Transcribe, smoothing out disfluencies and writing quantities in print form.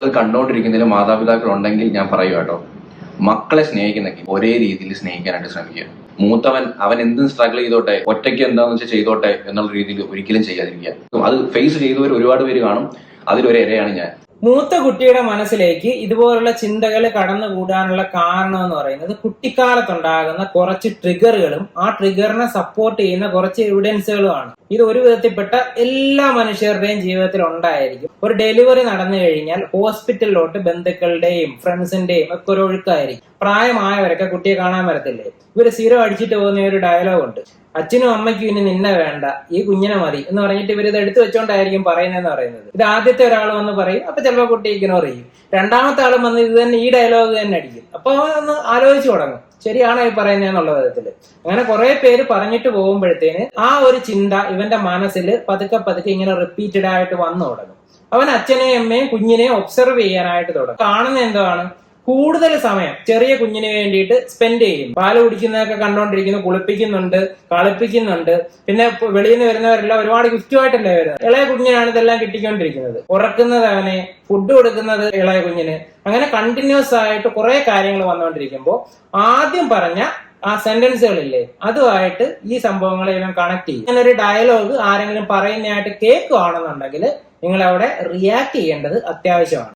അത് കണ്ടുകൊണ്ടിരിക്കുന്നതിൽ മാതാപിതാക്കൾ ഉണ്ടെങ്കിൽ ഞാൻ പറയുക കേട്ടോ, മക്കളെ സ്നേഹിക്കുന്നെങ്കിൽ ഒരേ രീതിയിൽ സ്നേഹിക്കാനായിട്ട് ശ്രമിക്കുക. മൂത്തവൻ അവൻ എന്തും സ്ട്രഗിൾ ചെയ്തോട്ടെ, ഒറ്റയ്ക്ക് എന്താണെന്ന് വെച്ചാൽ ചെയ്തോട്ടെ എന്നുള്ള രീതിയിൽ ഒരിക്കലും ചെയ്യാതിരിക്കുക. അത് ഫേസ് ചെയ്തവർ ഒരുപാട് പേര് കാണും, അതിലൊരു ഇരയാണ് ഞാൻ. മൂത്ത കുട്ടിയുടെ മനസ്സിലേക്ക് ഇതുപോലുള്ള ചിന്തകൾ കടന്നുകൂടാനുള്ള കാരണം എന്ന് പറയുന്നത് കുട്ടിക്കാലത്തുണ്ടാകുന്ന കുറച്ച് ട്രിഗറുകളും ആ ട്രിഗറിനെ സപ്പോർട്ട് ചെയ്യുന്ന കുറച്ച് എവിഡൻസുകളുമാണ്. ഇത് ഒരു വിധത്തിൽപ്പെട്ട എല്ലാ മനുഷ്യരുടെയും ജീവിതത്തിൽ ഉണ്ടായിരിക്കും. ഒരു ഡെലിവറി നടന്നു കഴിഞ്ഞാൽ ഹോസ്പിറ്റലിലോട്ട് ബന്ധുക്കളുടെയും ഫ്രണ്ട്സിന്റെയും ഒക്കെ ഒരു ഒഴുക്കായിരിക്കും. പ്രായമായവരൊക്കെ കുട്ടിയെ കാണാൻ വരത്തില്ലേ, ഇവര് സ്ഥിരം അടിച്ചിട്ട് പോകുന്ന ഒരു ഡയലോഗ് ഉണ്ട്, അച്ഛനും അമ്മയ്ക്കും ഇനി നിന്നെ വേണ്ട, ഈ കുഞ്ഞിനെ മതി എന്ന് പറഞ്ഞിട്ട് ഇവർ ഇത് എടുത്തു വെച്ചോണ്ടായിരിക്കും പറയുന്നതെന്ന് പറയുന്നത്. ഇത് ആദ്യത്തെ ഒരാൾ വന്ന് പറയും, അപ്പൊ ചിലപ്പോൾ കുട്ടി ഇഗ്നോർ ചെയ്യും. രണ്ടാമത്തെ ആളും വന്ന് ഇത് തന്നെ ഈ ഡയലോഗ് തന്നെ അടിക്കും. അപ്പൊ ഒന്ന് ആലോചിച്ചു തുടങ്ങും, ശരിയാണോ ഈ പറയുന്നതെന്നുള്ള വിധത്തില്. അങ്ങനെ കുറെ പേര് പറഞ്ഞിട്ട് പോകുമ്പോഴത്തേന് ആ ഒരു ചിന്ത ഇവന്റെ മനസ്സിൽ പതുക്കെ പതുക്കെ ഇങ്ങനെ റിപ്പീറ്റഡ് ആയിട്ട് വന്നു തുടങ്ങും. അവൻ അച്ഛനെയും അമ്മയും കുഞ്ഞിനെയും ഒബ്സർവ് ചെയ്യാനായിട്ട് തുടങ്ങും. കാണുന്ന എന്താണ്, കൂടുതൽ സമയം ചെറിയ കുഞ്ഞിന് വേണ്ടിയിട്ട് സ്പെൻഡ് ചെയ്യും. പാല് കുടിക്കുന്നതൊക്കെ കണ്ടോണ്ടിരിക്കുന്നു, കുളിപ്പിക്കുന്നുണ്ട്, കളിപ്പിക്കുന്നുണ്ട്. പിന്നെ വെളിയിൽ നിന്ന് വരുന്നവരെല്ലാം ഒരുപാട് ഗിഫ്റ്റുമായിട്ടല്ലേ വരുന്നത്. ഇളയ കുഞ്ഞിനാണ് ഇതെല്ലാം കിട്ടിക്കൊണ്ടിരിക്കുന്നത്. ഉറക്കുന്നത് അവനെ, ഫുഡ് കൊടുക്കുന്നത് ഇളയ കുഞ്ഞിന്. അങ്ങനെ കണ്ടിന്യൂസ് ആയിട്ട് കുറെ കാര്യങ്ങൾ വന്നുകൊണ്ടിരിക്കുമ്പോൾ ആദ്യം പറഞ്ഞ ആ സെന്റൻസുകളില്ലേ, അതുമായിട്ട് ഈ സംഭവങ്ങളെ ഇവൻ കണക്ട് ചെയ്യും. അങ്ങനെ ഒരു ഡയലോഗ് ആരെങ്കിലും പറയുന്നതായിട്ട് കേൾക്കുകയാണെന്നുണ്ടെങ്കിൽ നിങ്ങൾ അവിടെ റിയാക്ട് ചെയ്യേണ്ടത് അത്യാവശ്യമാണ്.